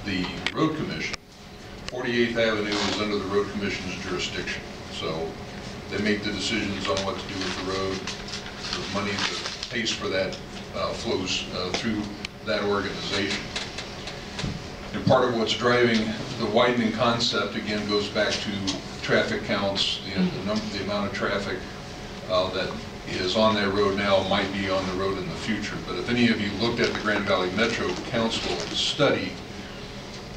the road commission, 48th Avenue is under the road commission's jurisdiction. So they make the decisions on what to do with the road. The money that pays for that flows through that organization. And part of what's driving the widening concept, again, goes back to traffic counts. The amount of traffic that is on that road now might be on the road in the future. But if any of you looked at the Grand Valley Metro Council study,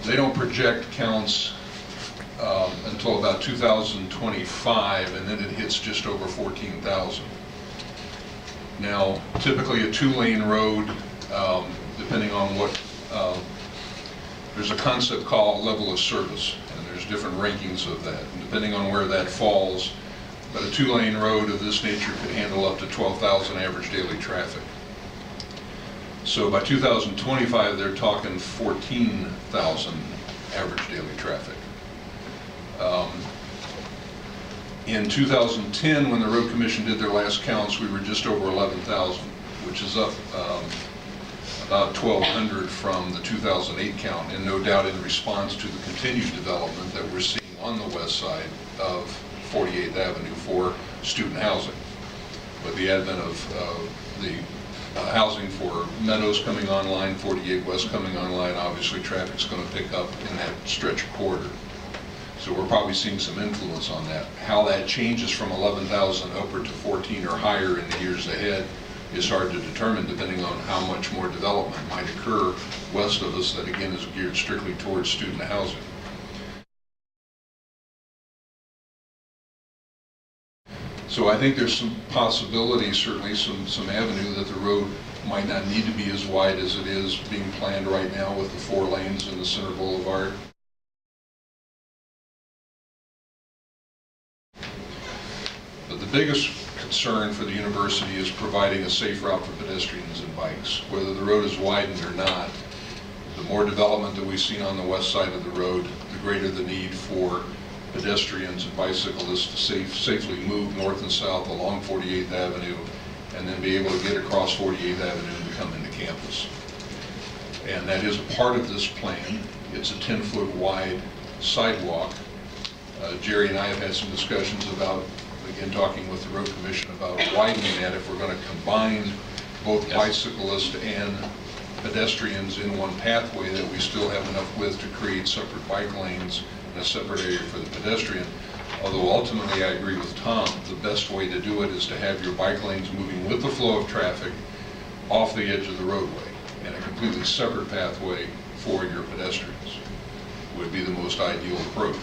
they don't project counts until about 2025, and then it hits just over 14,000. Now, typically a two-lane road, depending on what, there's a concept called level of service, and there's different rankings of that. And depending on where that falls, but a two-lane road of this nature could handle up to 12,000 average daily traffic. So by 2025, they're talking 14,000 average daily traffic. In 2010, when the Road Commission did their last counts, we were just over 11,000, which is up about 1,200 from the 2008 count, and no doubt in response to the continued development that we're seeing on the west side of 48th Avenue for student housing. With the advent of the housing for Meadows coming online, 48 West coming online, obviously traffic's going to pick up in that stretch corridor. So we're probably seeing some influence on that. How that changes from 11,000 upward to 14 or higher in the years ahead is hard to determine, depending on how much more development might occur west of us that again is geared strictly towards student housing. So I think there's some possibility, certainly some avenue that the road might not need to be as wide as it is being planned right now with the 4 lanes in the center boulevard. But the biggest concern for the university is providing a safe route for pedestrians and bikes. Whether the road is widened or not, the more development that we've seen on the west side of the road, the greater the need for pedestrians and bicyclists to safely move north and south along 48th Avenue and then be able to get across 48th Avenue and come into campus. And that is a part of this plan. It's a 10-foot wide sidewalk. Jerry and I have had some discussions about, again, talking with the Road Commission about widening that if we're going to combine both bicyclists and pedestrians in one pathway, that we still have enough width to create separate bike lanes and a separate area for the pedestrian. Although ultimately I agree with Tom, the best way to do it is to have your bike lanes moving with the flow of traffic off the edge of the roadway, and a completely separate pathway for your pedestrians would be the most ideal approach.